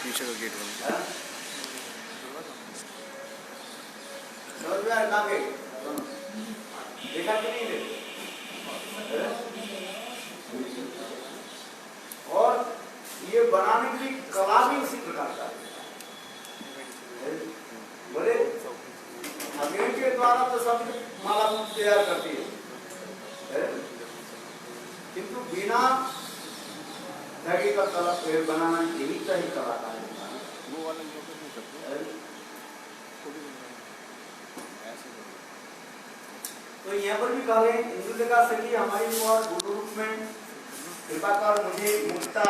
पीछे का गेट बंद। देखा कि नहीं देखा? और ये बनाने के लिए कला भी उसी प्रकार का है। बोले अग्नि के द्वारा तो सब माला तैयार करती है, किंतु बिना धागे का कला बनाना यही सही कलाकार है। वो वाला नहीं सकते तो यहाँ पर भी कह रहे हैं इंद्र जगह सखी हमारी और गुरु रूप में कृपा कर मुझे मुक्ता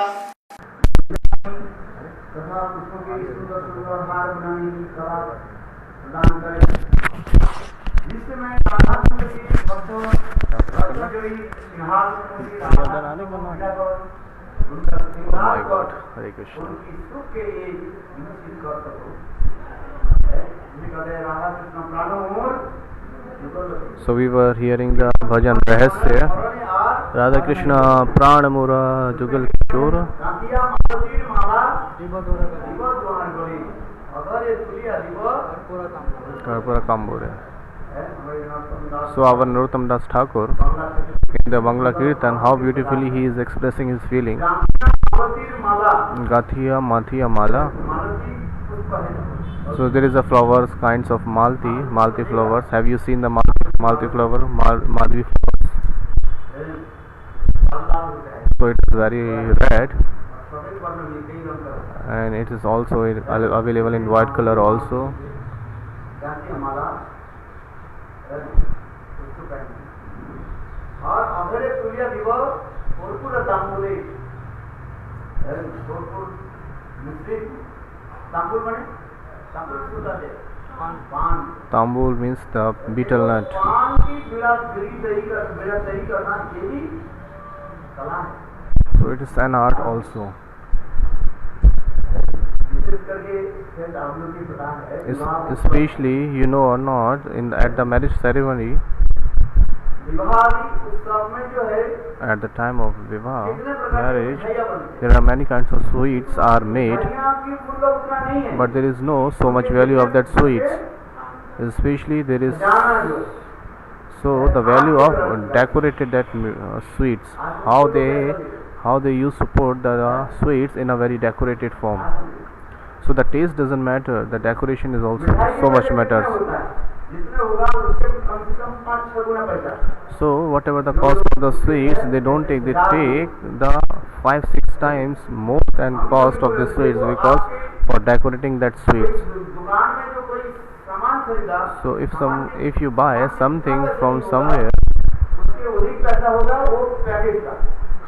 तथा पुष्पों के सुंदर सुंदर हार बनाने की कला प्रदान करें, जिससे मैं राधाकुंड के भक्तों रत्नजड़ी सिंहासन की उनका श्रृंगार कर हरे कृष्ण उनकी सुख के लिए निश्चित कर सकूं। राधा कृष्ण प्राणों और So we were hearing the bhajan rahasya. Radha Krishna Pran Mura Jugal Kishore. Karpura Kambore. So our Narottam Das Thakur in the Bangla Kirtan, how beautifully he is expressing his feeling. Gathiya Mathiya Mala. So there is a flowers, kinds of Malti flowers. Have you seen the Malti flower? Malvi flowers. So it is very red, and it is also available in white color also. Tambul means the betel nut. So it is an art also. Especially, you know or not, at the marriage ceremony, at the time of Vivah, marriage, there are many kinds of sweets are made, but there is no so much value of that sweets. Especially there is so the value of decorated that sweets, how they used to put the sweets in a very decorated form. So the taste doesn't matter, the decoration is also so much matters. So whatever the cost of the sweets, they take the 5-6 times more than cost of the sweets, because for decorating that sweets. So if you buy something from somewhere,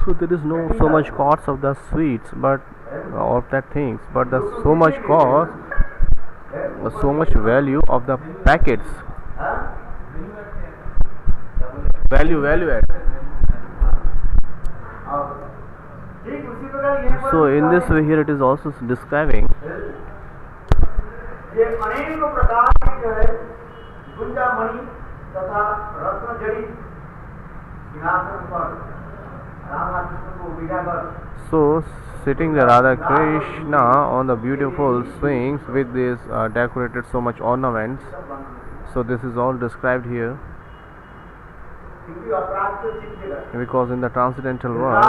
so there is no so much cost of the sweets, but of that things, but the so much cost, so much value of the packets. Value add. So in this way here it is also describing so sitting the Radha Krishna on the beautiful swings with these decorated so much ornaments. So this is all described here, because in the transcendental world,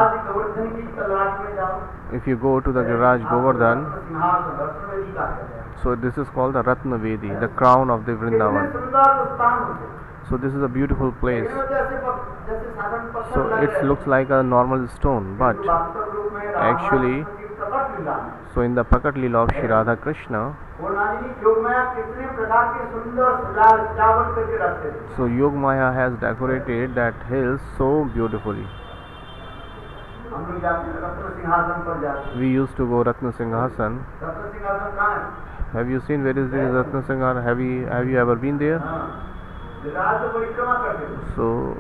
if you go to the Giraj Govardhan, so this is called the Ratna Vedi, the crown of the Vrindavan. So this is a beautiful place. So it looks like a normal stone, but actually, so in the Prakat Leela of Shri Radha Krishna, so Yog Maya has decorated that hill so beautifully. We used to go Ratna Singhasan. Have you seen where is this Ratna Singhasan? Have you ever been there? So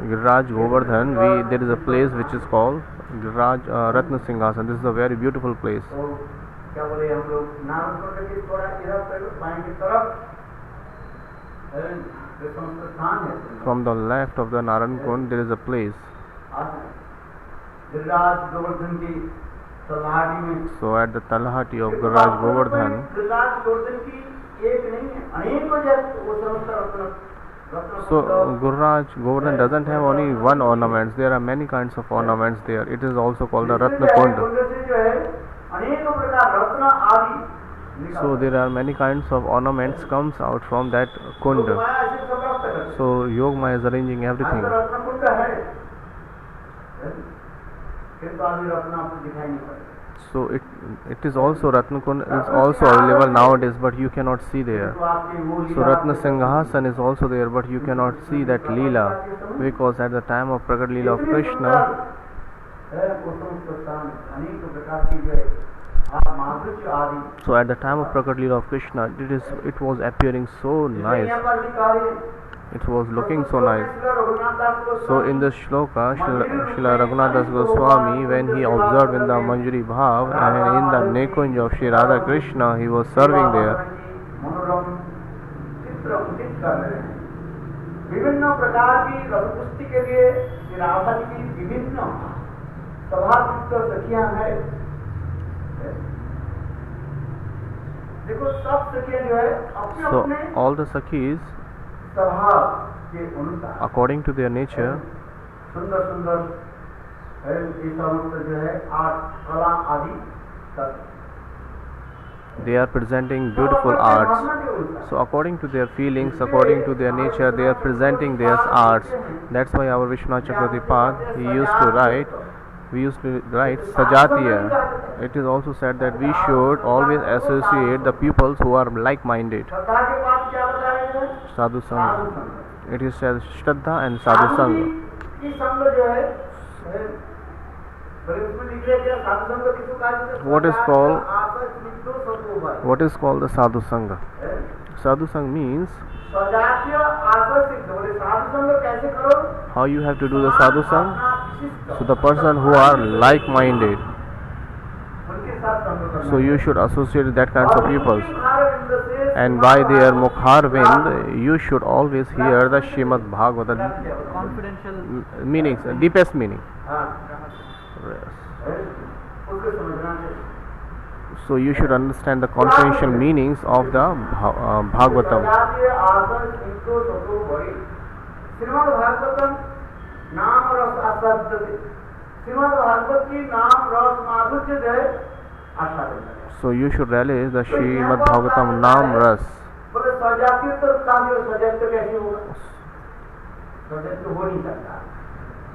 Giraj Govardhan, there is a place which is called Giraj Ratna Singhasan. This is a very beautiful place. From the left of the Narayan Kund there is a place. तलहाटी में So at the Talahati of Giriraj Govardhan, Giriraj Govardhan की एक नहीं है, अनेकों जैसे वो समस्त रत्न so Giriraj Govardhan doesn't have only one ornaments. There are many kinds of ornaments there. It is also called the Ratna Kund. कुंड से जो है अनेकों प्रकार रत्न आदि So there are many kinds of ornaments comes out from that kund. तो माया ऐसे सब रक्त करते So Yogmaya is arranging हैं। everything. रत्न कुंड है, किंतु अभी रत्न आपको दिखाई नहीं पड़ेगा। So it is also Ratna Kund is also available nowadays, but you cannot see there. तो आपकी वो So Ratna Singhasan is also there, but you cannot see that Leela, because at the time of Pragat Leela of Krishna, अनेक प्रकार की जो है आप माधुर्य आदि so at the time of Pragat Leela of Krishna, it was appearing so nice. It was looking so nice. So in this shloka, Srila Raghunath Das Goswami, when he observed in the Manjari Bhav and in the Nekunj of Sri Radha Krishna, he was serving there. विभिन्न प्रकार की रसपुष्टि के लिए राधा जी की विभिन्न सभायुक्त सखियां हैं। देखो सब सखियां जो है अपने So अपने all the Sakhis, स्वभाव के अनुसार according to their nature, सुंदर सुंदर ये समस्त जो है आर्ट कला आदि सब they are presenting beautiful arts. So according to their feelings, according to their nature, they are presenting their arts. That's why our Vishwanath Chakravartipad, we used to write Sajatiya. It is also said that we should always associate the pupils who are like-minded. श्रद्धा के बाद क्या बता रहे हैं? Sadhu Sangha. It is said Shraddha and Sadhu Sangha. ये संग जो है बड़े उसमें लिख लिया गया साधु संग किसको कहा जाता है? What is called- आपस मित्रों सत्संग। What is called the Sadhu Sangha? Sadhu Sangha means सजातीय आपस सिद्ध बोले साधु संग कैसे करो? how you have to do the Sadhu Sangha. अपना विशिष्ट So the person who are like-minded, उनके साथ संग करना। so you should associate with that kinds of और people. उनकी भारत से And by their Mukharvind, you should always hear the Srimad Bhagavatam confidential meanings, deepest meaning. हाँ, Yes. उसको समझना चाहिए। So you should understand the confidential meanings of the Bhagavatam. सजातीय आपस मित्रों सत्संग बड़े श्रीमद् भागवतम नाम रस आस्वाद्यते। श्रीमद् भागवत की नाम रस माधुर्य जो है आस्वादन है। So you should realize the Srimad Bhagavatam Nam Ras. बोले सजातीय तो सामने सजातीय कैसे होगा? सजातीय हो नहीं सकता।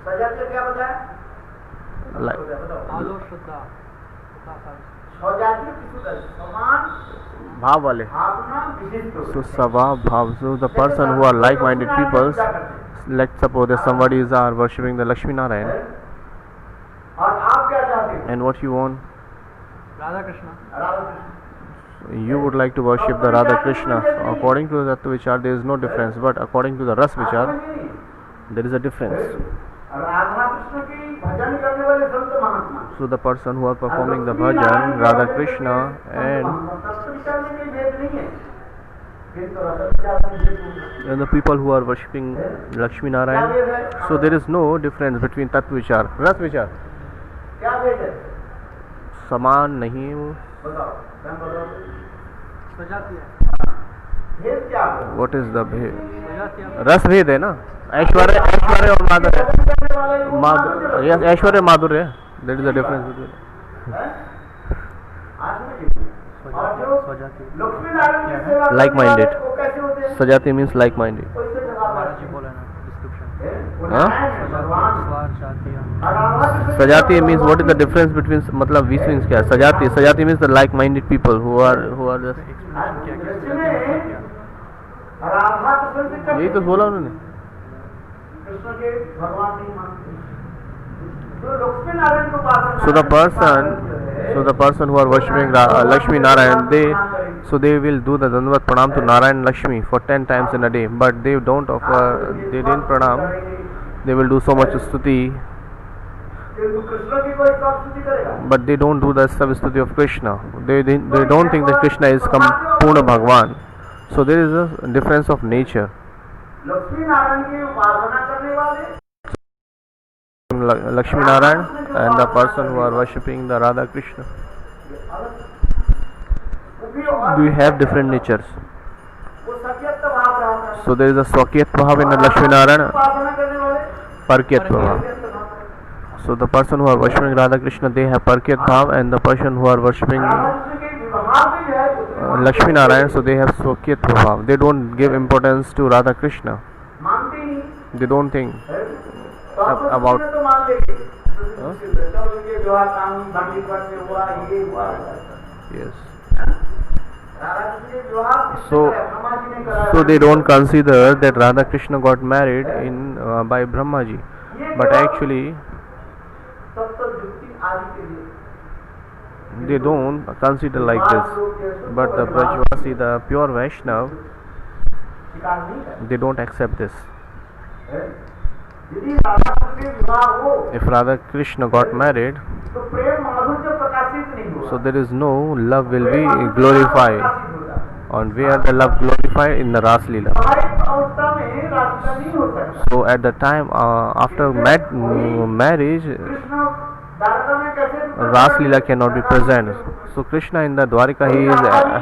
सजातीय क्या बताया? Like, आलो श्रद्धा सजातीय किसी का समान Bhav wale. भावना विशिष्ट होती So है। Sabha Bhav. So the person who are like-minded peoples, let's suppose that somebody is worshipping the Lakshmi Narayan, और आप क्या चाहते हो? and what you want, Radha Krishna Radha Krishna. you would like to worship the Radha Krishna. According to the Tattva Vichar, there is no difference, but according to the Ras Vichar, there is a difference. Radha Krishna की भजन करने वाले संत महात्मा So the person who are performing the bhajan, Radha Krishna, and तत्व विचार में कोई भेद नहीं है, किंतु रस विचार में भेद होगा। the people who are worshipping Lakshmi Narayan, so there is no difference between Tattva Vichar. Ras Vichar क्या भेद है? समान नहीं है वो. बताओ, मैं बताओ। सजातीय भेद क्या है? What is the bhed? सजातीय रस भेद है ना. ऐश्वर्य और माधुर्य. भजन करने वाला ही वो माधुर्य Yes, ऐश्वर्य माधुर्य. That is the difference between. है। आज में और जो लक्ष्मी नारायण की सेवा करने Like-minded. वाले वो कैसे होते हैं? Sajati means like-minded. कोई से जवाब महाराज जी है। बोले ना डिस्क्रिप्शन वो हाँ? नारायण है, भगवान। स्वार जातीय और राधा कृष्ण की Sajati सेवा means what is the difference between मतलब बीच means क्या है? Sajati means the like-minded people who are just explanation किया कि इसमें सजातीय मतलब क्या राधा कृष्ण से करते यही तो बोला उन्होंने. कृष्ण के भगवान नहीं मानते। तो लक्ष्मी नारायण को उपासना So the person who are worshipping Lakshmi Narayan, they will do the Dandavat Pranam to Narayan and Lakshmi for 10 times in a day, but they don't offer, they didn't pranam. They will do so much stuti, Krishna की कोई कब स्तुति करेगा? but they don't do the stuti of Krishna. They don't think that Krishna is Purna Bhagwan. So there is a difference of nature. Lakshmi Narayan की उपासना करने वाले Lakshmi Narayan and the person who are worshipping the Radha Krishna. Do you have different natures? So there is a Swakyat Bhav in the Lakshmi Narayan, Parkyat Bhav. So the person who are worshipping Radha Krishna, they have Parkyat Bhav, and the person who are worshipping Lakshmi Narayan, so they have Swakyat Bhav. They don't give importance to Radha Krishna. They don't think about. Yes. So they don't consider that Radha Krishna got married in by Brahmaji, but actually they don't consider like this. But the Brajvasi, the pure Vaishnav, they don't accept this. If Radha Krishna got married, so there is no love will be glorified. On where the love glorified? In the Ras Leela. So at the time after marriage, Ras Leela cannot be present. So Krishna in the Dwarika,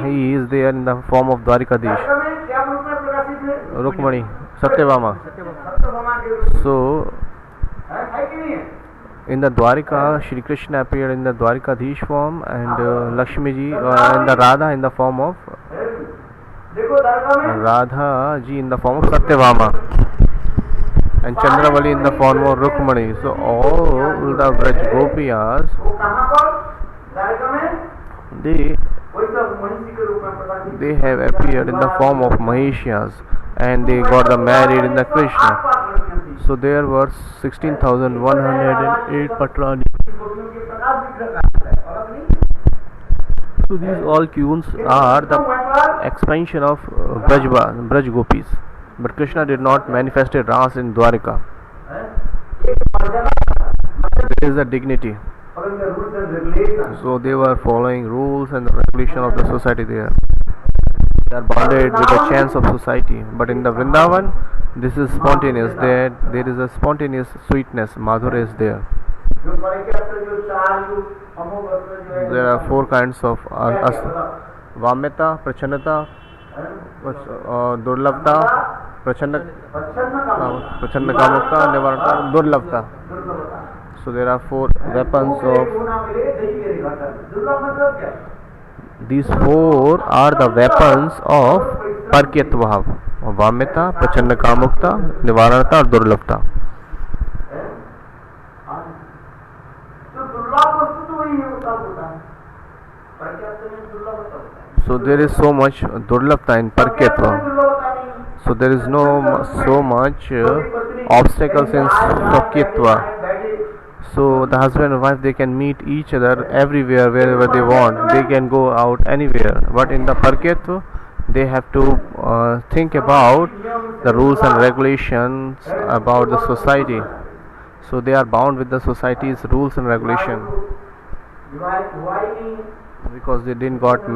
he is there in the form of Dwarikadish, Rukmani, Satyabhama. So in the Dwarika, Shri Krishna appeared in the Dwarikadish form, and Lakshmi ji in the Radha in the form of Radha ji in the form of Satyabhama, and Chandravali in the form of Rukmani. So all the Braj Gopiyas, they have appeared in the form of Mahishas, and they got married in the Krishna. So there were 16,108 Patrani. So these all tunes are the expansion of Braj Gopis. But Krishna did not manifest Ras in Dwarika. There is a dignity. So they were following rules and the regulation of the society there. They are bounded with the chance of society. But in the Vrindavan, this is spontaneous. There is a spontaneous sweetness. Madhura is there. There are four kinds of Vamyata, Prachannata, Durlabhta, Prachanna Kamukta, Nivarata, Durlabhta. So there are four weapons of. These four are the weapons of Parkyat Bhav: Vamyata, Prachanna Kamukta, Nivarata, or Durlabhta. So there is so much Durlabhta in Parkyat Bhav. So there is no so much obstacles in Swakyatva. So the husband and wife, they can meet each other everywhere, wherever they want. They can go out anywhere. But in the Parkyatva, they have to think about the rules and regulations about the society. So they are bound with the society's rules and regulation. Because they didn't get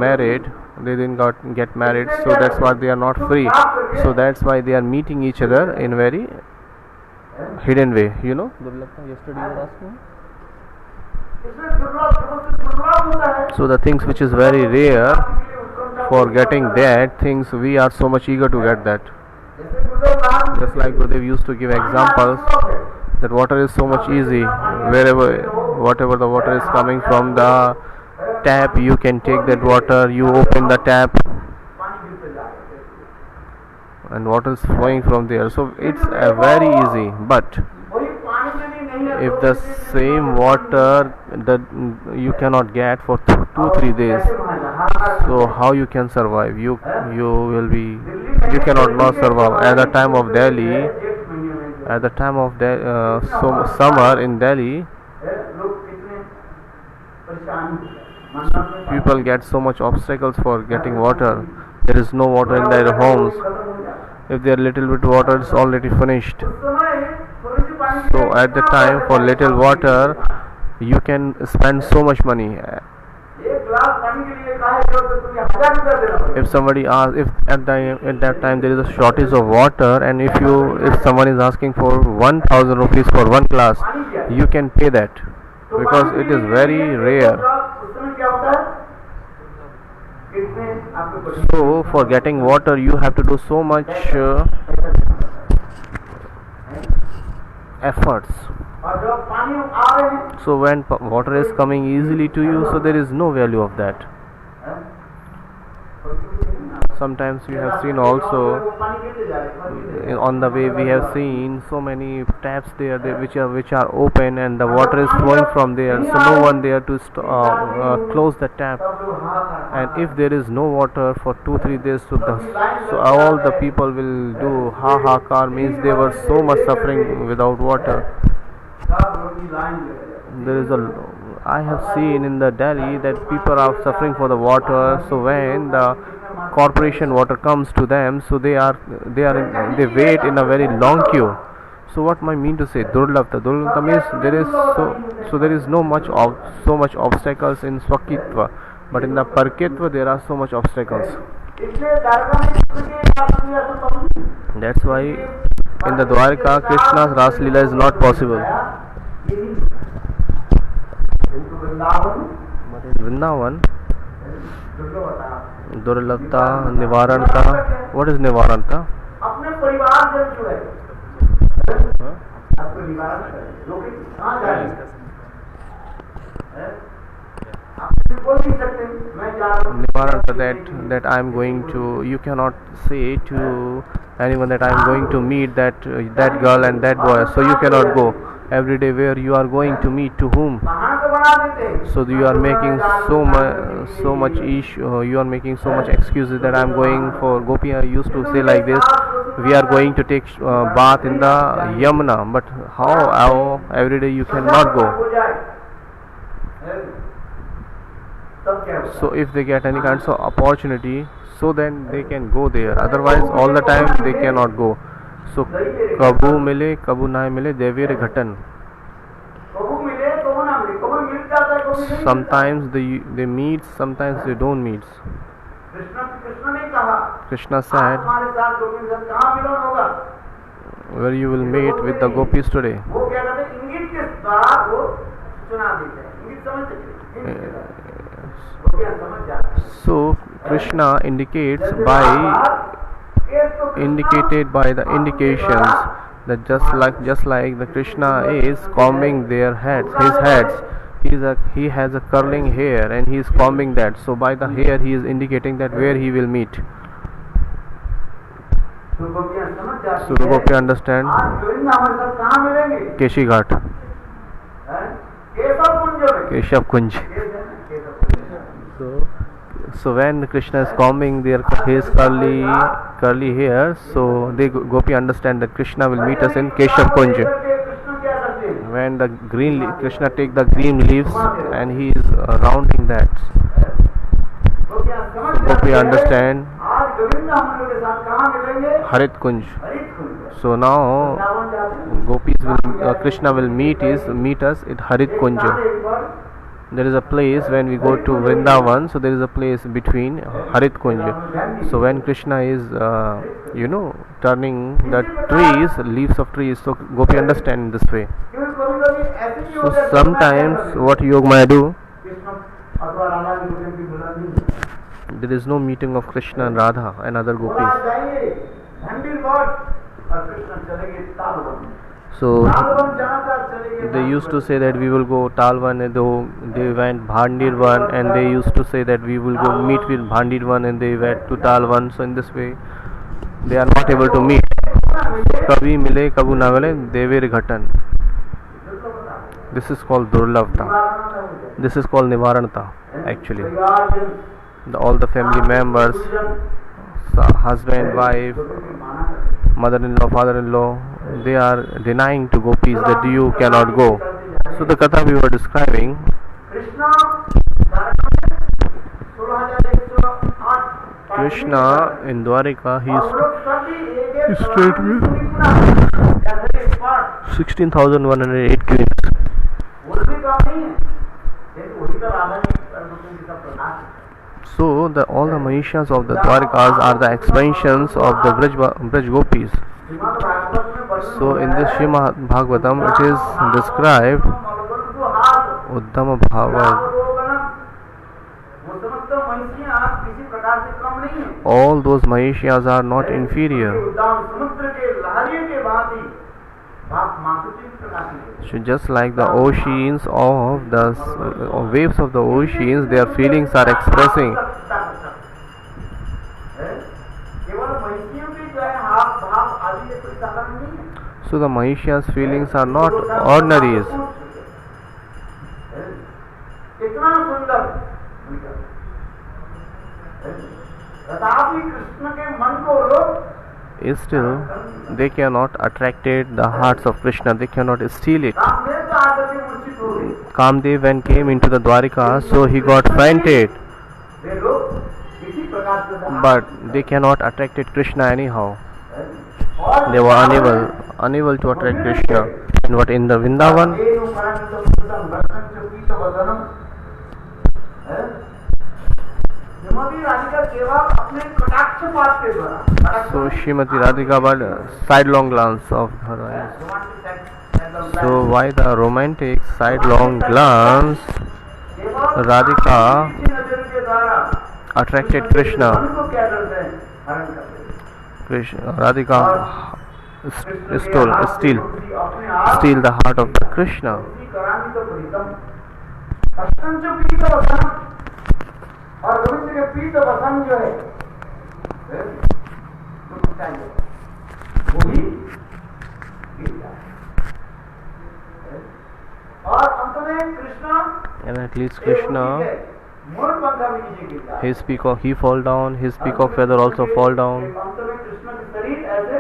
married, so that's why they are not free. So that's why they are meeting each other in very hidden way. You know, yesterday you were asking. So the things which is very rare, for getting that things, we are so much eager to get that. Just like Gurudev used to give examples that water is so much easy. Whatever the water is coming from the tap, you can take that water, you open the tap, and water is flowing from there. So it's very easy. But if the same water that you cannot get for 2-3 days, so how you can survive? You cannot not survive. At the time of Delhi, summer in Delhi, people get so much obstacles for getting water. There is no water in their homes. If there little bit water, it's already finished. So at the time, for little water, you can spend so much money. कहे जो तो तुम्हें 1000 रुपया देना पड़ेगा। If somebody asks, if at that time there is a shortage of water, and if someone is asking for 1000 rupees for one glass, you can pay that तो because पानी it is पीने very के लिए rare. उस समय क्या होता है? कितने आपको कोशिश So for getting water you have to do so much efforts. और जब पानी आ रहे हैं So when water is coming easily to you, so there is no value of that. Sometimes we have seen also पानी गिरते जा रहे हैं। on the way we have seen so many taps there which are open and the water is flowing from there, so no one there to close the tap. सब लोग हाथ And if there is no water for 2-3 days, so all the people will do ha means they were so much suffering without water. सब लोग की line लगे। There is I have seen in the Delhi that people are suffering for the water. So when the corporation water comes to them, so they wait in a very long queue. So what I mean to say, Durlabta means there is no much of so much obstacles in Swakitva, but in the Parkitva there are so much obstacles. इसलिए द्वारका में कृष्ण के रास लीला तो पहुंची। That's why in the Dwarka Krishna's Ras Leela is not possible. इनको Vrindavan But in Vrindavan, दुर्लभता Durlabta, Nivaranta. What is Nivaranta? अपने परिवार से जुड़े आपको निवारण करें। लोग कहाँ जाएंगे? आप बोल नहीं सकते मैं जा रहा हूँ। Nivaranta, that I am going to, you cannot say to anyone that I am going to meet that girl and that boy, so you cannot go every day. Where you are going to meet, to whom? बहाना तो बना देते हैं। So you are making so much issue, you are making so much excuses that I am going for. Gopi used to say like this, we are going to take bath in the Yamuna, but how every day you cannot go. हो जाए। तब क्या होगा? So if they get any kind of opportunity, so then they can go there, otherwise all the time they cannot go. So kabu mile kabu na mile devir ghatan. कबू मिले कबू ना मिले, कबू मिल जाता है कबू नहीं। Sometimes they meet, sometimes they don't meet. Krishna ने कहा Krishna आप said, हमारे साथ गोपी के साथ कहाँ मिलन होगा? where you will meet with the gopis today. वो क्या कहते हैं, इंगित के द्वारा वो सुना देते हैं। इंगित समझ सकते हैं? गोपियाँ समझ जाते हैं। So Krishna indicates indicated by the indications that just like the Krishna is combing their heads, his heads. He has a curling hair and he is combing that. So by the hair he is indicating that where he will meet. तो गोपियाँ समझ जाती So the हैं। Gopi understand आज गोविंद हमारे साथ कहाँ मिलेंगे? Keshi Ghat, हैं? केशव कुंज में। Keshav Kunj. Keshav Kunj. So when Krishna is combing his curly hair, so they Gopi understand that Krishna will meet us in Keshav Kunj. Krishna क्या करते हैं? When the Krishna take the green leaves and he is rounding that. गोपियाँ समझ जाती Gopi हैं। understand आज गोविंद हम लोग के साथ कहाँ मिलेंगे? Harit Kunj. हरित कुंज। So now वृंदावन जाते हैं। Gopis Krishna will meet us at Harit Kunj. एक बार There is a place when we go to Vrindavan, so there is a place between Harit Kunj. So when Krishna is turning the trees, leaves of trees, so Gopi understand this way. क्योंकि कभी-कभी ऐसे भी हो So जाता है sometimes what Yogmaya do, Krishna अथवा राधा की गोपियों की मिलन नहीं। there is no meeting of Krishna and Radha and other वहाँ gopis. जाएंगे घंटी घाट और कृष्ण चलेंगे तालवन। So तालवन जहाँ तक चलेंगे they used to say that we will go Talvan, and they went Bhandirvan, and they used to say that we will go meet with Bhandirvan, and they went to Talvan. So in this way they are not able to meet. Kabhi mile kabu na mile devir ghatan. This is called Durlavta. This is called Nivaranta actually. All the family members, husband, wife, mother-in-law, father-in-law, they are denying to gopis that you cannot go. So the katha we were describing, Krishna in Dwarika, he is straight with 16,108 queens. So all the Mahishas of the Dwarikas are the expansions of the Braj Gopis. Shrimad Bhagavat में वर्णन So हो in रहा this है, Srimad Bhagavatam it is described मलबंधु हाथ, Uddhama Bhava. रामरोगणम, वो समस्त महिषियां किसी प्रकार से कम नहीं है। All those Mahishas are not inferior. उद्दाम समुद्र के लहरियों के भांति बाप मातृ प्रकार की So just like the oceans of the waves of the oceans, their feelings are expressing. केवल महिषियों की जो है हाथ भाव आदि ये कोई साधारण नहीं है। So the Mahishas' feelings are not ordinaries. कितना सुंदर, तथापि कृष्ण के मन को लोग Still, they cannot attract the hearts of Krishna. They cannot steal it. Ramdev तो आकर के मूर्छित हो गए। Kamdev when came into the Dwarika, so he got fainted. वे लोग किसी प्रकार से But they cannot attract Krishna anyhow. और They were unable to attract Krishna. And what in the Vrindavan? Shrimati Radhika केवल अपने कटाक्षपात के द्वारा So Srimati Radhika but sidelong glance of her eyes. So why the romantic sidelong glance? Radhika attracted Krishna. Radhika steal the heart of the Krishna. और गोविंद के पीत वसन जो है वो भी गिरता है। और अंत में Krishna And at least Krishna, मोर पंखा भी नीचे गिरता है। his peacock he fall down, his peacock feather also fall down. अंत में कृष्ण के शरीर ऐसे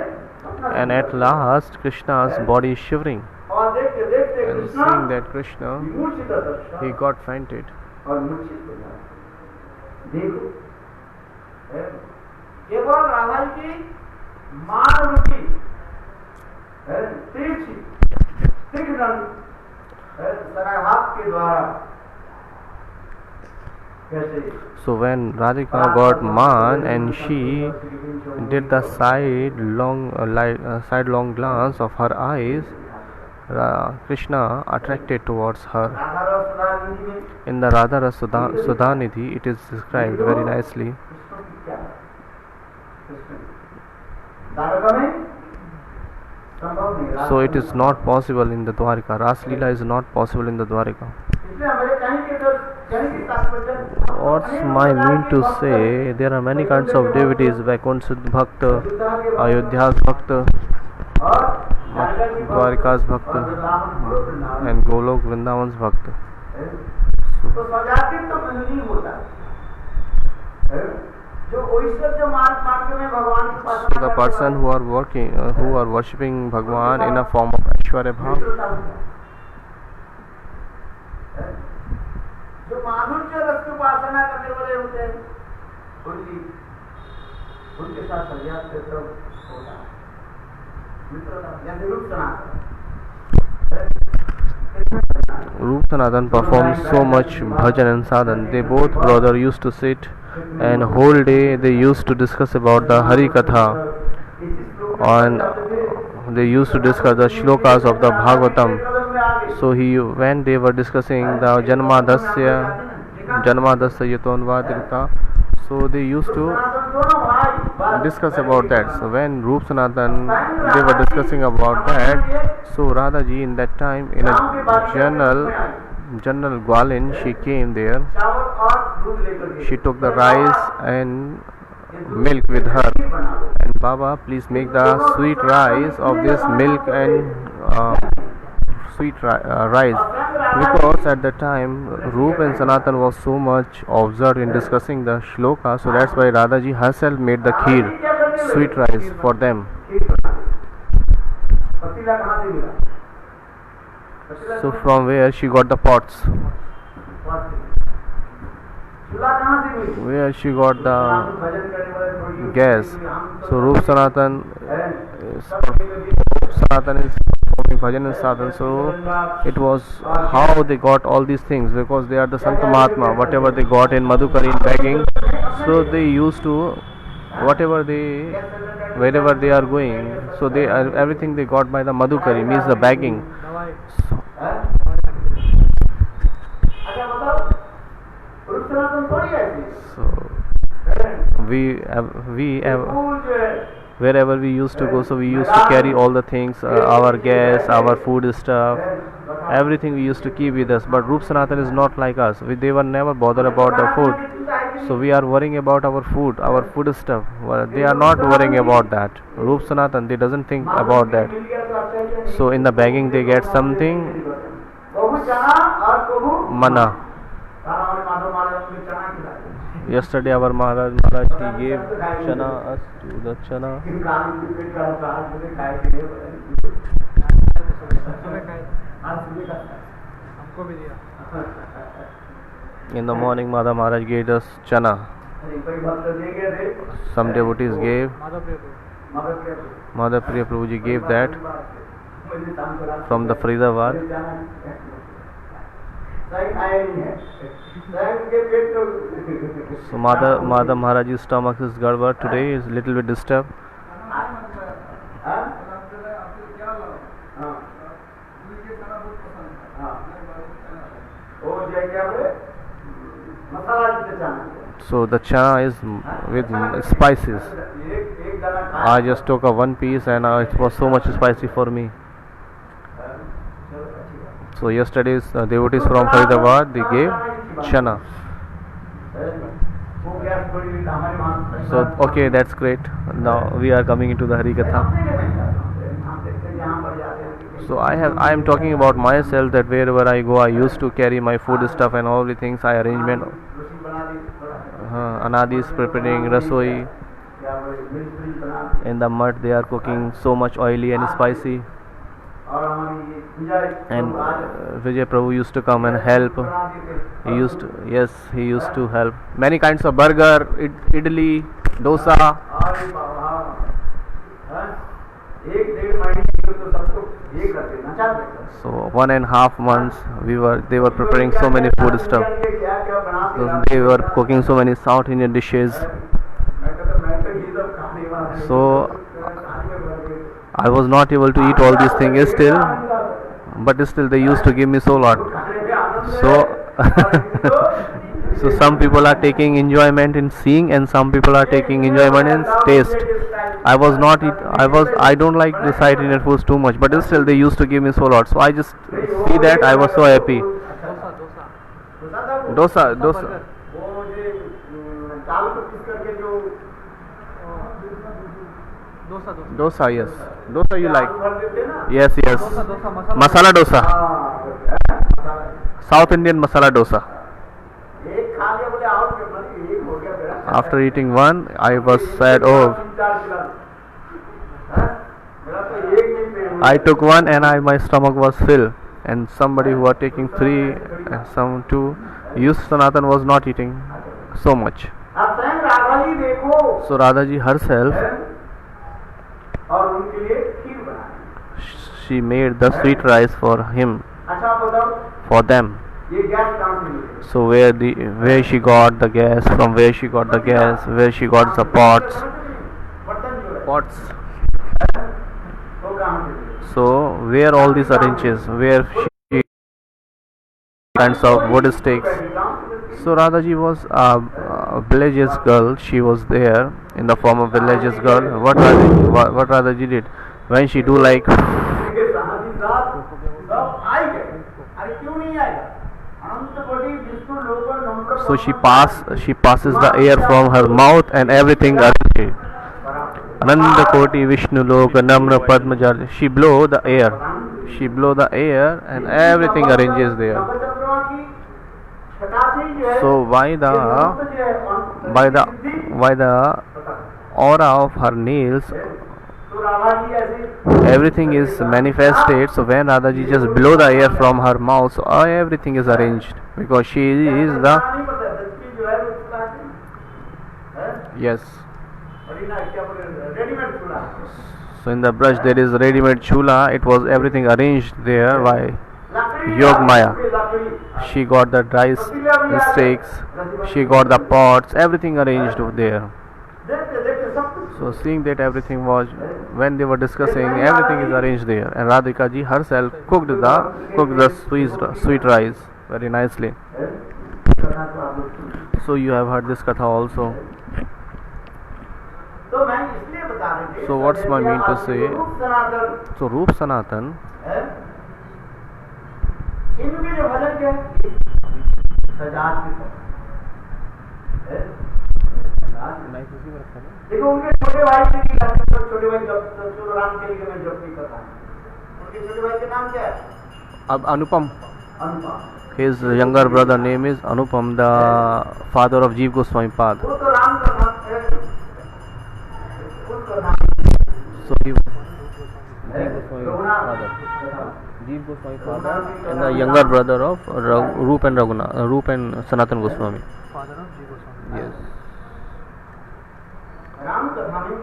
And at last Krishna's body is shivering. और देखते देखते And Krishna seeing that Krishna, विमूर्छित Darshan he got fainted. और मूर्छित हो जाता है। देखो केवल राधा जी की मान रूपी तिरछी तीक्ष्ण सराघात के द्वारा कैसे So when Radhika got man and she did the sidelong glance of her eyes, Krishna attracted towards her. Radha रस सुधारनिधि में In the Radha Ras Sudhanidhi, it is described very nicely. Krishna की क्या है? कृष्ण द्वारका में संभव नहीं। So it is not possible in the Dwarika. Ras Leela is not possible in the Dwarika. इसलिए हमारे कहीं के तात्पर्य What's my mean to say? There are many kinds of devotees: Vaikuntha Bhakta, Ayodhya's Bhakta, और Dwarika's Bhakta, and Golok Vrindavan's Bhakta. तो सजातीय तो नहीं होता है। जो ऐश्वर्य मार्ग में भगवान के पास So the person who are worshipping Bhagwan in a form of Aishwarya Bhav, जो माधुर्य रस की उपासना करने वाले होते हैं उनके साथ पर्याप्त सब होता है। मित्रता जैसे रूप सनातन Rup Sanatan performed so much bhajan and sadhan. They both brother used to sit and whole day they used to discuss about the Hari Katha, and they used to discuss the shlokas of the Bhagavatam. So when they were discussing the Janmadasya Yatonvadrita, so they used to discuss about that. So when Rup Sanatan they were discussing about that, so Radha ji in that time in a general Gwalin she came there. चावल और दूध लेकर के She took the rice and milk with her, and Baba, please make the sweet rice of this milk and sweet rice, because at the time Rup and Sanatan was so much observed in discussing the shloka, so that's why Radha ji herself made the kheer, sweet rice for them. पतीला कहाँ से मिला? So from where she got the pots, चूल्हा कहाँ से मिला? where she got the भजन करने वाले थोड़ी gas. So Rup Sanatan is performing performing bhajan and sadhan. So it was how they got all these things, because they are the Sant Mahatma. Whatever they got in Madhukari in begging, so they used to whatever they wherever they are going. So they everything they got by the Madhukari means the begging. So, अच्छा बताओ रूप सनातन थोड़ी ऐसी so we wherever we used to go, so we used to carry all the things, our gas, our food stuff, everything we used to keep with us. But Roop Sanatan is not like us. They were never bothered about the food. So we are worrying about our food stuff. Well, they are not worrying about that. Roop Sanatan, they doesn't think about that. So in the begging they get something mana. Yesterday our Maharaj he gave chana us to the chana. हमको भी दिया In the morning Mother Maharaj gave us chana. Some devotees gave. Mother Priya Prabhuji gave that from the Faridabad. So Mother Maharaj's stomach is gadbad today, is little bit disturbed. So the chana is with spices. I just took a one piece and it was so much spicy for me. So yesterday's devotees from Faridabad, they gave chana. So okay, that's great. Now we are coming into the Harikatha. So I am talking about myself, that wherever I go I used to carry my food stuff and all the things I arrangement. Anadi is preparing rasoi. In the mud they are cooking so much oily and spicy. And Vijay Prabhu used to come and help. He used to help. Many kinds of burger, idli, dosa. So 1.5 months they were preparing so many food stuff. They were cooking so many South Indian dishes. So I was not able to eat all these things still, but still they used to give me so lot. So some people are taking enjoyment in seeing, and some people are taking enjoyment in taste. I don't like the South Indian foods too much, but still they used to give me so lot. So I just see that I was so happy. Dosa. Dosa, yes. Dosa you like? Yes. Masala dosa. South Indian masala dosa. After eating one, I was sad. Oh, I took one and my stomach was filled. And somebody who was taking 3 and some 2. Yus Sanatan was not eating so much. So Radhaji herself, she made the sweet rice for him, for them. So where she got the gas, from where she got the gas, where she got the pots. So where all these arranges, where she kinds of wood sticks. So Radhaji was a village's girl. She was there in the form of village's girl. What Radhaji did when she do like. So she passes the air from her mouth and everything arranged. Ananda Koti Vishnu Loka Namra Padmajar. She blow the air and everything arranges there. So by the aura of her nails, everything is manifested. So when Radhaji just blow the air from her mouth, so everything is arranged, because she is the So in the Braj there is ready-made chula. It was everything arranged there by Yog Maya. She got the rice sticks, she got the pots, everything arranged there. So seeing that everything was, when they were discussing, everything is arranged there, and Radhika ji herself cooked the sweet rice very nicely. So you have heard this katha also. So what's my mean to say? So Roop Sanatan, इनके जो भजन क्या है सजात की देखो उनके छोटे भाई की छोटे भाई जब राम के लिए मैं जब की कथा उनके छोटे भाई के नाम क्या है अब Anupam. Anupam His younger brother name is Anupam, the father of Jeev Goswami Pad. वो तो राम का नाम है उसका नाम So he was Jeev Goswami father and the younger brother of Roop and Sanatan Goswami. Father of Jeev Goswami. Yes. Ram कथा में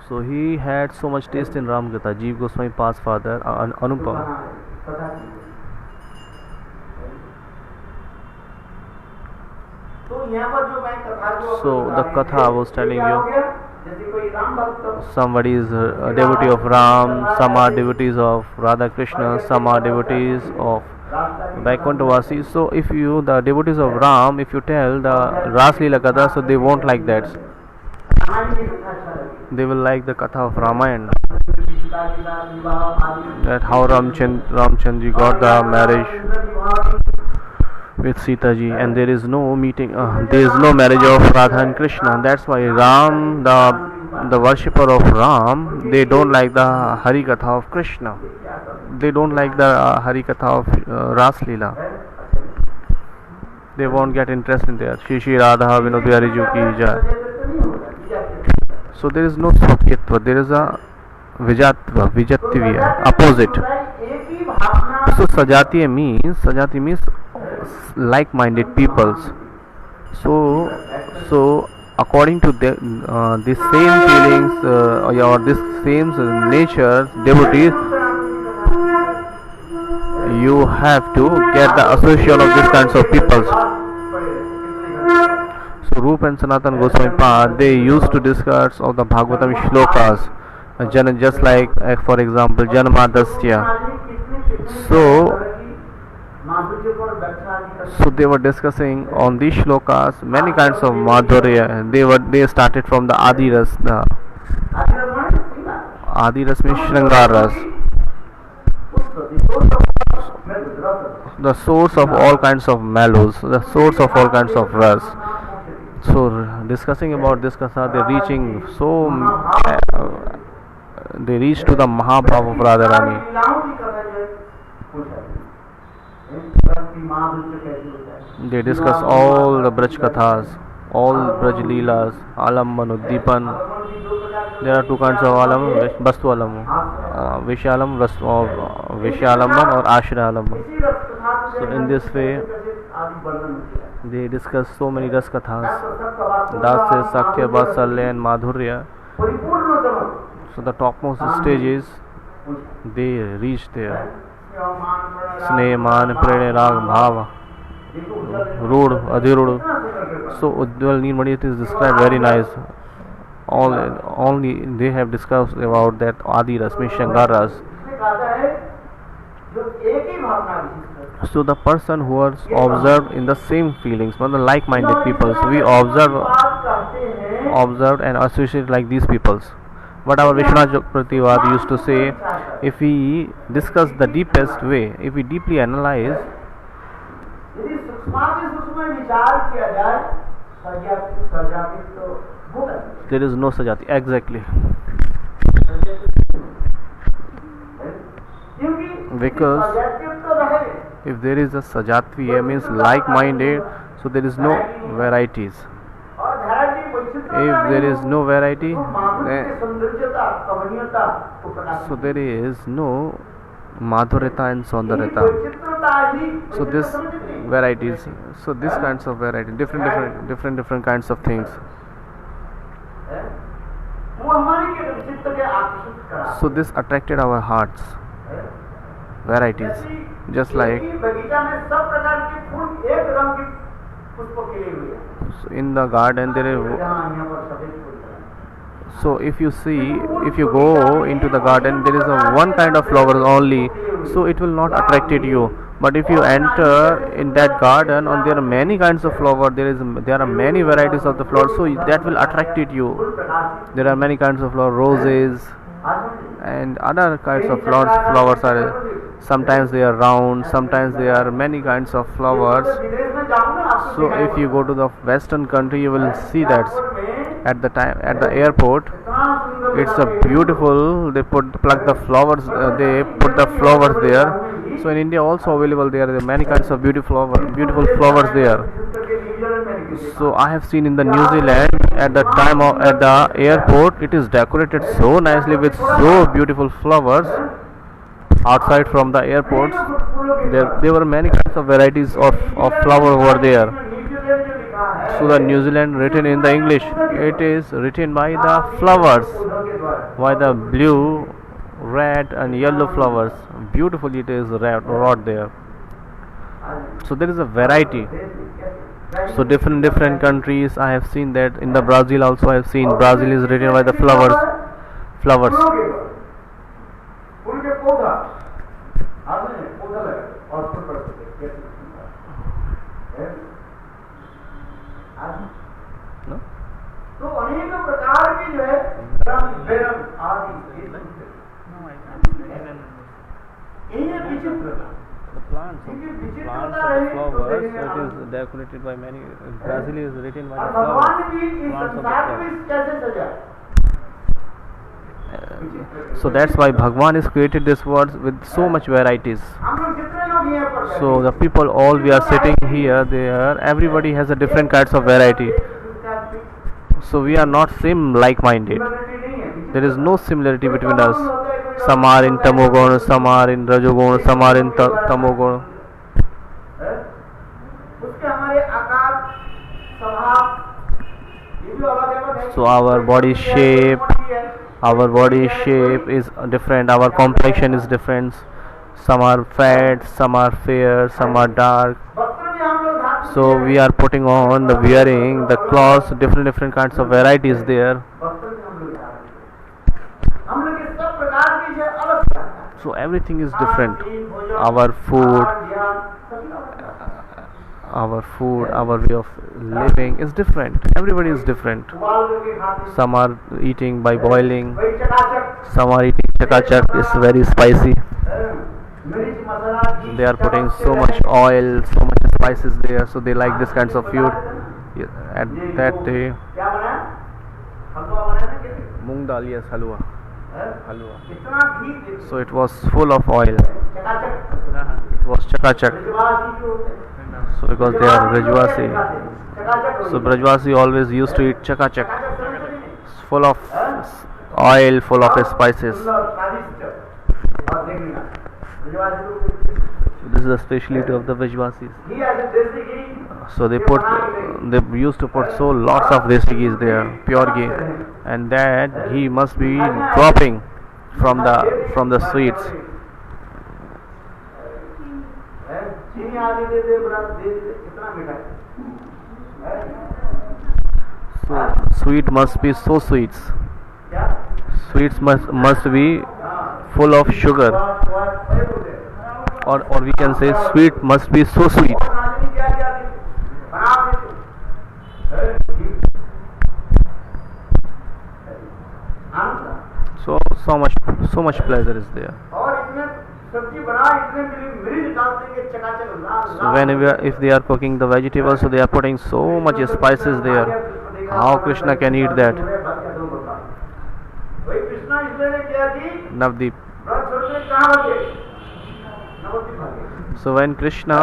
So he had so much taste in Ram Gatha. Jeev Goswami Pad's father Anupam. कथा की तो यहाँ पर जो मैं कथा जो So the katha I was telling you, जैसे कोई राम भक्त somebody is a devotee of Ram, some are devotees of Radha Krishna, some are devotees of Vaikunthavasi. So if you, the devotees of Ram, if you tell the Ras Leela Katha, so they won't like that. Ramayan की कथा अच्छा लगी They will like the katha of Ramayana, Sita ji का विवाह आदि that how Ramchandji got the marriage with Sita ji, and there is no meeting, there is no marriage of Radha and Krishna. That's why Ram, the worshipper of Ram, they don't like the Hari Katha of Krishna. They don't like the Hari Katha of Ras Leela. They won't get interest in there. Shri Shri Radha Vinod Bihari Ji ki jai. So there is no Swakyatva, there is a Vijatva, Vijatya, opposite. एक ही भावना So Sajatiya means like-minded peoples. So according to the same feelings or this same nature, devotees, you have to get the association of these kinds of peoples. So Roop and Sanatan Goswami Pad, they used to discuss of the Bhagavatam shlokas, just like for example Janamadasya. So they were discussing on these shlokas many kinds of madhurya. They started from the Adi Ras. The Adi Ras means Shringar Ras, the source of all kinds of mellows, the source of all kinds of ras. So discussing about this katha, they reach to the Mahabhav of Radharani. They discuss all the Braj Kathas, all Braj Leelas, Alamban, Uddipan. There are two kinds of Alam, Vastu Alam, Vishyalam, Vishyalamban or Ashra Alamban. So in this way, they discuss so many Ras Kathas, Dasya, Sakya, Vatsalya and Madhurya. So the topmost stages, they reach there. Sneh, Man, Prene, Rag, Bhava, Rud, Adhirud. So Ujjwal Nilmani is described very nice. Only they have discussed about that Adi Ras, means Shankar Ras. So the person who was observed in the same feelings, the like-minded peoples, we observed and associate like these peoples. But our Vishwanath Chakravarti used to say, if we discuss the deepest way, if we deeply analyze, there is no Sajati. Exactly. Because if there is a Sajatviya, means like-minded, so there is no varieties. If there is no variety, so there is no Madhurita and Saundaryata. So this varieties, so these kinds of variety, different kinds of things. So this attracted our hearts, varieties, just like एक ही बगीचा में सब प्रकार के फूल एक रंग के पुष्प खिले हुए हैं। so in the garden there is. जहाँ यहाँ पर सफेद फूल हैं। So if you go into the garden, there is a one kind of flowers only, so it will not attracted you. But if you enter in that garden, and there are many kinds of flower, there are many varieties of the flowers, so that will attracted you. फूल प्रकाशित There are many kinds of flowers, roses and other kinds of flowers are. Sometimes they are round, sometimes they are many kinds of flowers. विदेश में जाऊँ ना आपको So दिखाई if you go to the western country, you will see that airport में at the airport. इतना सुंदर It's a beautiful. They pluck the flowers. They put the flowers there. So in India also available there. There are many kinds of beautiful flowers there. So I have seen in the New Zealand at the airport, it is decorated so nicely with so beautiful flowers. Outside from the airports, there were many kinds of varieties of flower over there. So the New Zealand written in the English, it is written by the flowers, by the blue, red and yellow flowers. Beautifully it is wrought there. So there is a variety. So different countries, I have seen that in the Brazil also. I have seen Brazil is written by the flowers. फूल के पौधा आपने पौधा लगा और फूल पड़ सकते कैसे है? No? तो अनेक प्रकार की जो है रंग बेरंग आदि ये विचित्र The plants of flowers, it is decorated by many. Brazil is written by the भगवान flowers. भी इस Plants of the संसार को flowers. इस कैसे सजाया? So that's why Bhagwan is created this world with so much varieties. हम लोग जितने लोग यहाँ पर So the people, all we are sitting here, there, everybody has a different kinds of variety. So we are not same like-minded. There is no similarity between us. Some are in Tamogun, some are in Rajogun, some are in Tamogun. उसके हमारे आकार स्वभाव ये भी अलग है। So our body shape is different. Our complexion is different. Some are fat, some are fair, some are dark. वस्त्र भी हम लोग धातु So we are putting on wearing the clothes, different kinds of varieties there. वस्त्र भी हम लोग के सब प्रकार की जो अलग है। So everything is different. Our food, our way of living is different. Everybody is different. उबाल करके खाते Some are eating by boiling. वही चकाचक Some are eating chakachak. It's very spicy. मिर्च मसाला घी They are putting so much oil, so much spices there. So they like this kinds of food. Yeah, at that day, क्या बनाया हलवा बनाया ना कैसे moong dal, yes, halwa. इतना घी देते So it was full of oil. चकाचक It was chakachak. ब्रजवासी जो होते हैं So because they are Brajwasi. चकाचक So Brajwasi always used to eat chakachak. चकाचक समझते नहीं It's full of oil, full of spices. सुंदर स्वादिष्ट और देखने का ब्रजवासी लोग So this is the specialty of the Brajwasis. घी ऐसे देसी घी So they used to put so lots of desi ghee there, pure ghee, and that ghee must be dropping from the sweets. चीनी आदि दे दे बड़ा दे दे कितना मीठा है So sweet must be so sweets. क्या Sweets must be full of sugar, or we can say sweet must be so sweet. और आदमी क्या क्या बना देते आनंद So much pleasure is there. और इतने सब्जी बना इतने मिर्च डालते हैं कि चकाचक लाल So when if they are cooking the vegetables, so they are putting so much spices there. How Krishna can eat that? वही कृष्णा इसलिए ने क्या की Navdeep. व्रत छोड़ के कहाँ भागे नवद्वीप भागे So when Krishna,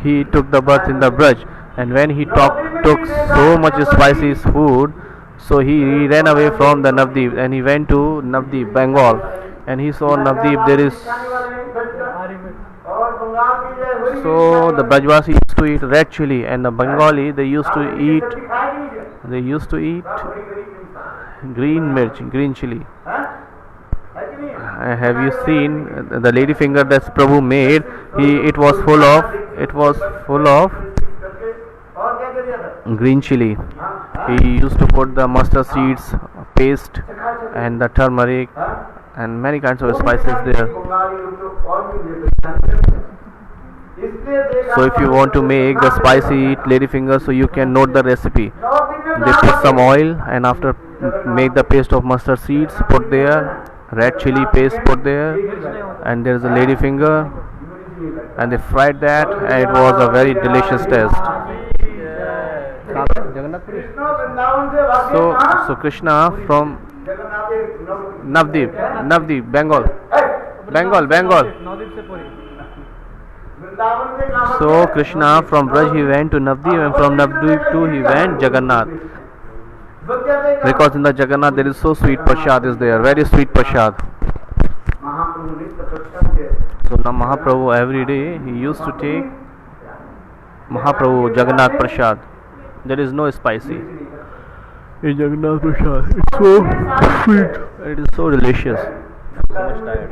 he took the birth in the Braj, and when he took so much spicy food, so he ran away from the Navdeep and he went to Navdeep, Bengal, and he saw Navdeep there is. और बंगाल की जो है So the Brajwasi used to eat red chili, and the Bengali they used to eat green mirch, green chili. have you seen the lady finger that Prabhu made? It was full of और क्या कर दिया था? green chili. He used to put the mustard seeds, paste, and the turmeric, and many kinds of spices there. So if you want to make the spicy lady finger, so you can note the recipe. They put some oil, and after make the paste of mustard seeds, put there, red chili paste put there, and there is a lady finger, and they fried that, and it was a very delicious taste. So Krishna from Navdeep, Bengal. So Krishna from Braj he went to Navdeep, and from Navdeep to he went Jagannath. Because in the Jagannath there is so sweet prasad is there, very sweet prasad. So now Mahaprabhu every day he used to take Mahaprabhu Jagannath prasad. There is no spicy in Jagannath prasad. It's so sweet. It is so delicious. So much tired.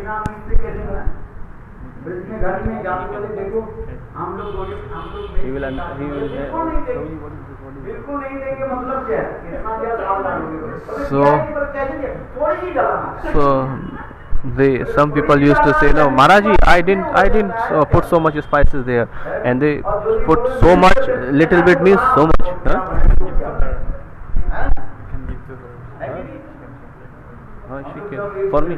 He will some people used to say, no Maharaji, I didn't put so much spices there, and they put so much, little bit means so much, huh? She can, for me.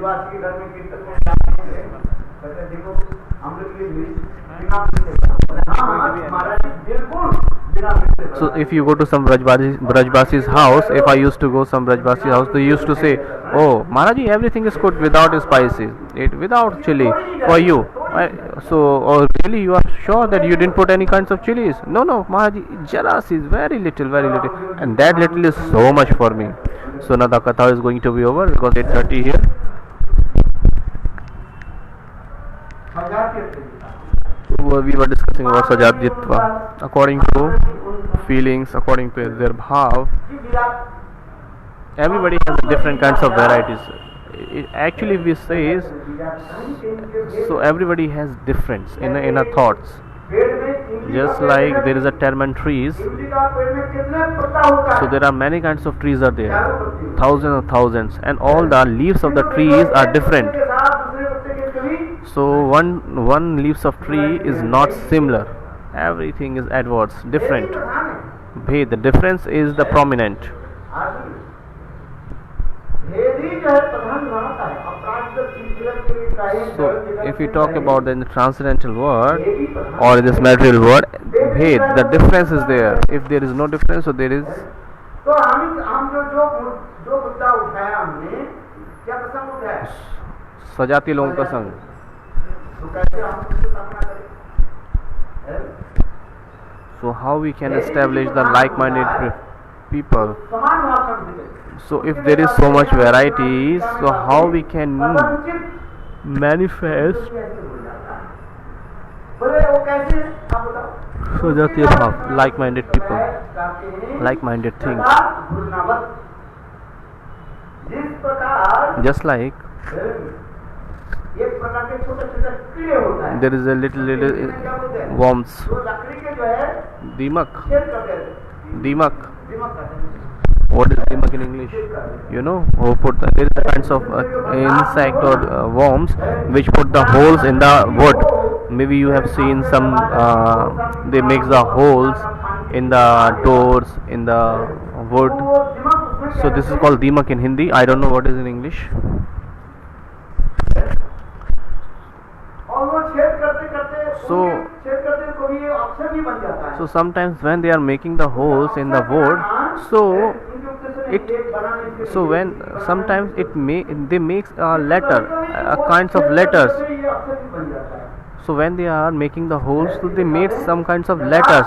So if you go to some Brajbasi's house, if I used to go some Brajbasi house, they used to say, oh Maharaji, everything is cooked without spices, without chili for you. So, oh really, you are sure that you didn't put any kinds of chilies? No Maharaji, jaras is very little, and that little is so much for me. So now the katha is going to be over because 8:30 here. We were discussing about Sajatjitva. According to feelings, according to their bhav, everybody has different kinds of varieties. Actually, we say so everybody has difference in a thoughts. Just like there is a term in trees, so there are many kinds of trees are there, thousands and thousands, and all the leaves of the trees are different. So one leaves of tree is not similar. Everything is adverse, different. The difference is the prominent. So if we talk about the transcendental world or this material world, the difference is there. If there is no difference, so there is. सजाती लोगों का संग. So how we can establish the like-minded people? So if there is so much varieties, so how we can manifest Sajati Bhav, like-minded people, like-minded things. Just like there is a little worms, Dimak. What is Dimak in English? You know, there is a kinds of insect or worms which put the holes in the wood. Maybe you have seen some. They make the holes in the doors in the wood. So this is called Dimak in Hindi. I don't know what is in English. So sometimes when they are making the holes in the wood, sometimes they make a letter, a kinds of letters. So when they are making the holes, so they made some kinds of letters.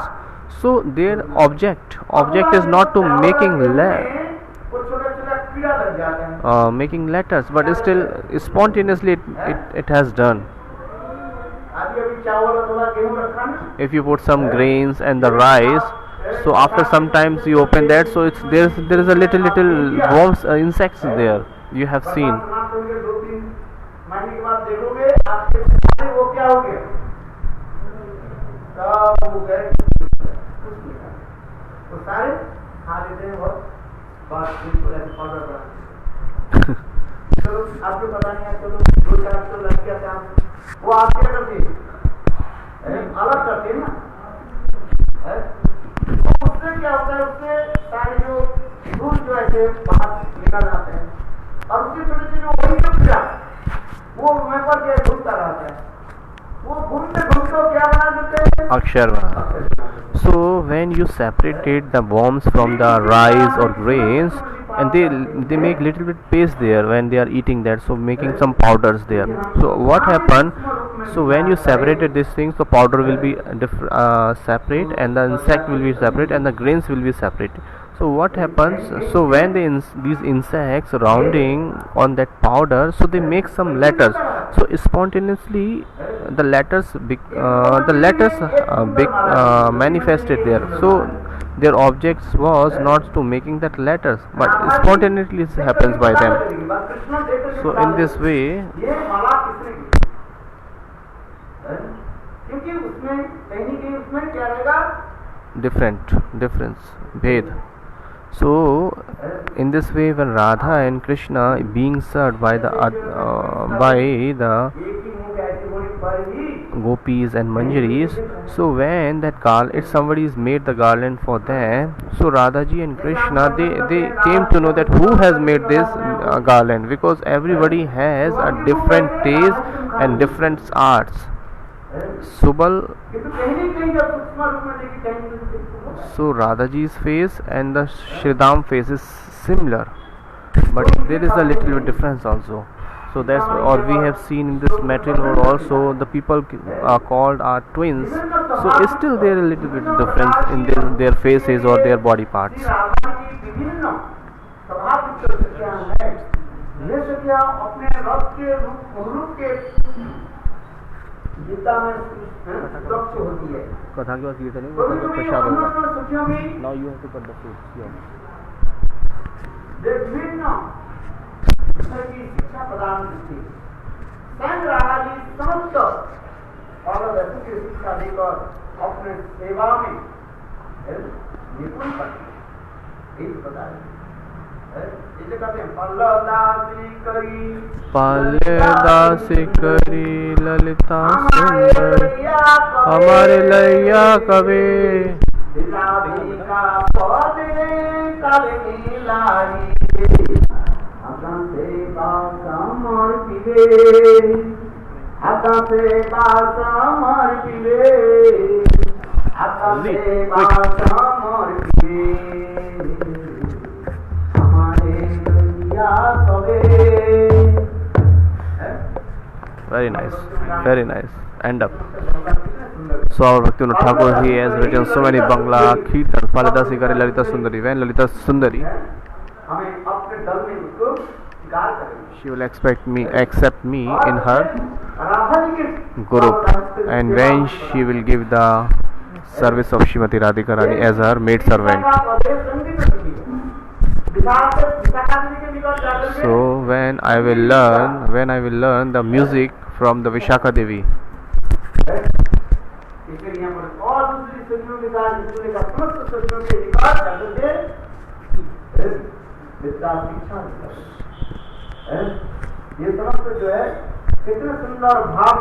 So their object is not to making letters, but still spontaneously it has done. If you put some grains and the rice, so after some times you open that, so there is a little worms, insects there. You have seen. से आपके सारे वो क्या हो गया, सब हो गए, कुछ नहीं था, वो सारे खा लेते हैं और बस बिल्कुल ऐसे पाउडर बना। चलो आपको पता नहीं है, चलो 2-4 लग गया था, वो आप क्या करते हैं, अलग करते हैं ना, तो उससे क्या होता है, उससे सारे जो धूल जो ऐसे बाहर निकल जाते हैं, और उसके छोटे छोटे जो वही जो कीड़ा वो मैं पर क्या घूमता रहता है, वो घूमते घूमते क्या बना देते हैं, अक्षर बना. So when you separated the worms from the rice or grains, and they make little bit paste there when they are eating that, so making some powders there. So what happened, so when you separated these things, the powder will be separate, and the insect will be separate, and the grains will be separate. So what happens, so when these insects rounding on that powder, so they make some letters, so spontaneously the letters manifested there. So their objects was not to making that letters, but spontaneously it happens by them. So in this way, ये माला किसने की, क्योंकि उसमें कहीं न कहीं उसमें क्या रहेगा, difference, bhed. So in this way, when Radha and Krishna being served by the एक ही मुंह ऐसी होनी पड़ेगी, gopis and manjaris, so when that if somebody is made the garland for them, so Radhaji and Krishna, they came to know that who has made this garland, because everybody has a different taste and different arts. Subal, किंतु कहीं न कहीं जब सूक्ष्म रूप में देखी कहीं न कहीं, so Radhaji's face and the Shridam face is similar, but there is a little bit difference also. So that's, or we have seen in this material also the people are called are twins, so still there is a little bit difference in their faces or their body parts. Radha की विभिन्न स्वभाव की सखियां हैं, ये सखियां अपने रथ के रूप के गीता में सुरक्ष होती है, कथा के बाद कीर्तन कभी कभी प्रसाद होगा. उन्होंने सखियों की Now you have to cut the fruits. विभिन्न तरह की शिक्षा प्रदान की, स्वयं राधा जी समस्त और वैसे की शिक्षा देकर अपने सेवा में निपुण करते, यही बता रहे, इसे कहते हैं पल्लवदासी करी, पाल्यदासी करी ललिता सुंदर, हमारे लैया कवि, का पद कलनी लाई, अपन से बासमर पिले, अपन से बासमर पिले, अपन से बासमर पिले, हमारे दुनिया कवे. very nice. End up. So our Bhaktivinoda Thakur, he has written so many Bangla Kirtan. Paladasi Kari Lalita Sundari. When Lalita Sundari, हमें अपने दल में उसको स्वीकार करेंगे, she will accept me in her Radha ji के group, and when she will give the service of Srimati Radhika Rani as her maid servant. So when I will learn the music from the Vishakha Devi. इसलिए यहाँ पर और दूसरी सखियों के साथ इसलिए का समस्त सखियों के विकास करके विद्या शिक्षा ये समस्त जो है कितने सुंदर भाव.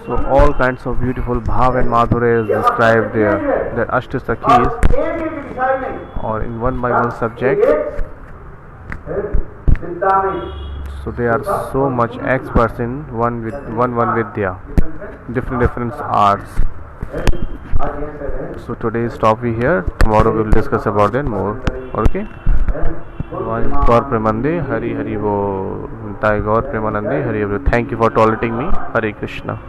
So all kinds of beautiful bhav and madhurya is described there. That Ashta Sakhis, एक एक विषय में or in one by one subject. विद्या में, So they are so much experts in one vidya, different arts. So today stop we here. Tomorrow we will discuss about that more. Okay. Gaur Premanande, Hari Hari Bo, Gaur Premanande, Hari Hari. Thank you for tolerating me. Hare Krishna.